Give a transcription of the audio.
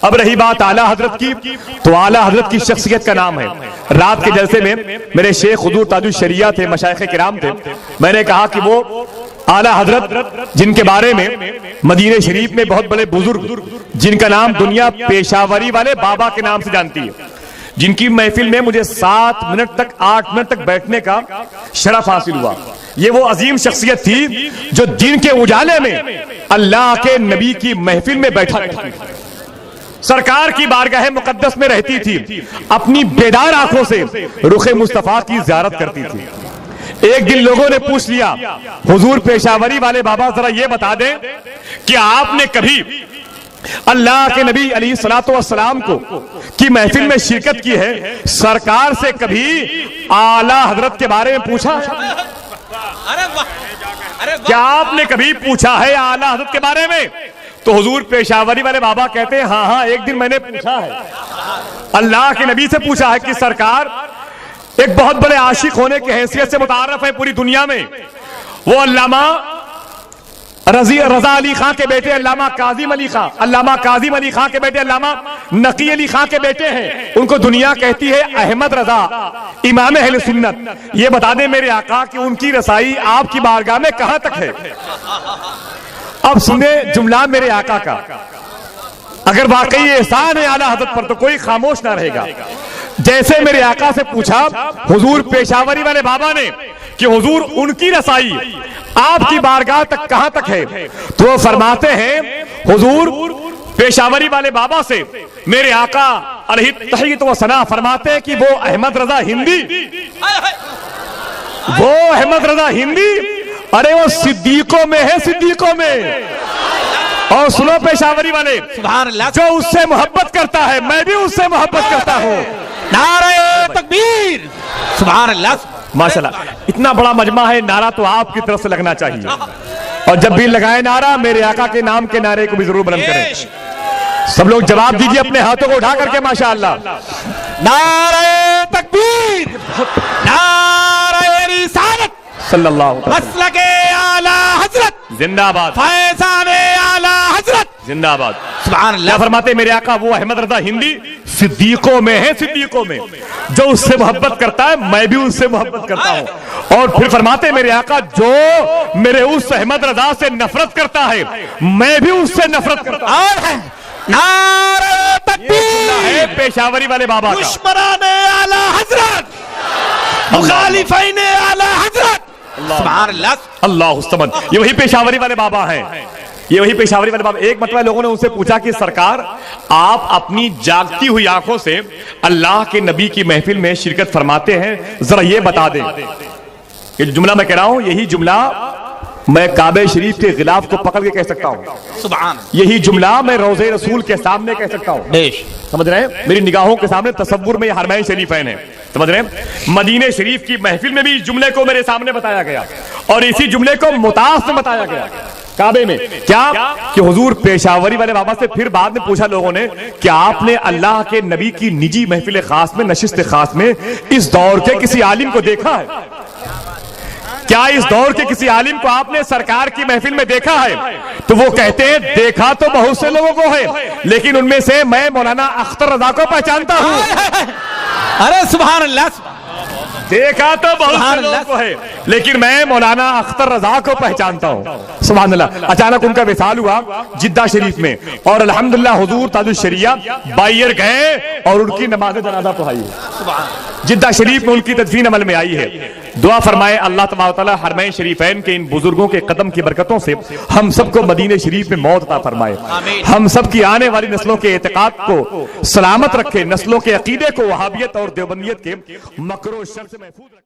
اب رہی بات اعلیٰ حضرت کی، تو اعلیٰ حضرت کی شخصیت کا نام ہے. رات کے جلسے میں میرے شیخ حضور تاج الشریعہ تھے، مشائخ کرام تھے. میں نے کہا کہ وہ اعلیٰ حضرت جن کے بارے میں مدینہ شریف میں بہت بڑے بزرگ، جن کا نام دنیا پیشاوری والے بابا کے نام سے جانتی ہے، جن کی محفل میں مجھے 7 منٹ تک 8 منٹ تک بیٹھنے کا شرف حاصل ہوا. یہ وہ عظیم شخصیت تھی جو دن کے اجالے میں اللہ کے نبی کی محفل میں بیٹھا کرتی تھی، سرکار کی بارگاہ مقدس میں رہتی تھی، اپنی بیدار آنکھوں سے رخ مصطفیٰ کی زیارت کرتی تھی. ایک دن لوگوں نے پوچھ لیا حضور پیشاوری والے بابا ذرا یہ بتا دیں کہ آپ نے کبھی اللہ کے نبی علیہ الصلوۃ والسلام کی محفل میں شرکت کی ہے، سرکار سے کبھی اعلیٰ حضرت کے بارے میں پوچھا ہے؟ کیا آپ نے کبھی پوچھا ہے اعلیٰ حضرت کے بارے میں؟ تو حضور پیشاوری والے بابا کہتے ہیں ہاں ایک دن میں نے پوچھا ہے، اللہ کے نبی سے پوچھا ہے کہ سرکار ایک بہت بڑے عاشق ہونے کی حیثیت سے متعارف ہے پوری دنیا میں، وہ علامہ رضا علی خان کے بیٹے علامہ کاظم علی خان، علامہ کاظم علی خان کے بیٹے علامہ نقی علی خان کے بیٹے ہیں. ان کو دنیا کہتی ہے احمد رضا، امام اہل سنت. یہ بتا دیں میرے آقا کہ ان کی رسائی آپ کی بارگاہ میں کہاں تک ہے؟ اب سنیں جملہ میرے آقا کا، اگر واقعی احسان ہے اعلیٰ حضرت پر تو کوئی خاموش نہ رہے گا. جیسے میرے آقا سے پوچھا حضور پیشاوری والے بابا نے کہ حضور ان کی رسائی آپ کی بارگاہ تک کہاں تک ہے، تو وہ فرماتے ہیں حضور پیشاوری والے بابا سے میرے آقا علیہ التحیت و ثنا فرماتے ہیں کہ وہ احمد رضا ہندی، وہ احمد رضا ہندی، ارے وہ صدیقوں میں ہے، صدیقوں میں. اور سنو پیشاوری والے، جو اس سے محبت کرتا ہے میں بھی اس سے محبت کرتا ہوں. نعرہ تکبیر، سبحان اللہ. ماشاءاللہ اتنا بڑا مجمع ہے، نعرہ تو آپ کی طرف سے لگنا چاہیے، اور جب بھی لگائے نعرہ میرے آقا کے نام کے نعرے کو بھی ضرور بلند کریں. سب لوگ جواب دیجئے اپنے ہاتھوں کو اٹھا کر کے ماشاءاللہ. نعرہ تکبیر، نعرہ رسالت، صلی اللہ علیہ وسلم. مسلک اعلیٰ حضرت زندہ آباد، فیضان اعلیٰ حضرت، زندہ آباد. سبحان اللہ. کیا فرماتے میرے آقا وہ احمد رضا ہندی صدیقوں میں ہے، صدیقوں میں، جو اس سے محبت کرتا ہے میں بھی اس سے محبت کرتا ہوں. اور پھر فرماتے میرے آقا جو میرے اس احمد رضا سے نفرت کرتا ہے میں بھی اس سے نفرت کرتا ہوں. اور نعرہ تکبیر، پیشاوری والے بابا کا. دشمنان اعلیٰ حضرت، مخالفین اعلیٰ حضرت، سبحان اللہ. اللہ الصمد. یہ وہی پیشاوری والے بابا ہیں، یہ وہی پیشاوری والے بابا. ایک مرتبہ لوگوں نے ان سے پوچھا کہ سرکار آپ اپنی جاگتی ہوئی آنکھوں سے اللہ کے نبی کی محفل میں شرکت فرماتے ہیں، ذرا یہ بتا دیں. یہ جملہ میں کہہ رہا ہوں یہی جملہ میں کعبہ شریف کے غلاف کو پکڑ کے کہہ سکتا ہوں، سبحان. یہی جملہ میں روضہ رسول کے سامنے کہہ سکتا ہوں. سمجھ رہے ہیں؟ میری نگاہوں کے سامنے تصور میں یہ حرمین شریفین ہیں. سمجھ رہے ہیں؟ مدینہ شریف کی محفل میں بھی اس جملے کو میرے سامنے بتایا گیا، اور اسی جملے کو متاث میں بتایا گیا کعبے میں. کیا کہ حضور پیشاوری والے بابا سے پھر بعد میں پوچھا لوگوں نے کہ آپ نے اللہ کے نبی کی نجی محفل خاص میں، نشست خاص میں اس دور کے کسی عالم کو دیکھا ہے؟ کیا اس دور کے کسی عالم کو آپ نے سرکار کی محفل میں دیکھا ہے؟ تو وہ کہتے ہیں دیکھا تو بہت سے لوگوں کو ہے، لیکن ان میں سے میں مولانا اختر رضا کو پہچانتا ہوں. ارے سبحان اللہ. دیکھا تو بہت سے لوگوں کو ہے لیکن میں مولانا اختر رضا کو پہچانتا ہوں. سبحان اللہ. اچانک ان کا وصال ہوا جدہ شریف میں، اور الحمدللہ حضور تاج الشریعہ بائیر گئے اور ان کی نماز جنازہ پڑھائی ہے. جدہ شریف میں ان کی تدفین عمل میں آئی ہے. دعا فرمائے اللہ تبارک و تعالی حرمین شریفین کے ان بزرگوں کے قدم کی برکتوں سے ہم سب کو مدینہ شریف میں موت عطا فرمائے، ہم سب کی آنے والی نسلوں کے اعتقاد کو سلامت رکھے، نسلوں کے عقیدے کو وہابیت اور دیوبندیت کے مکر و شر سے محفوظ رکھے.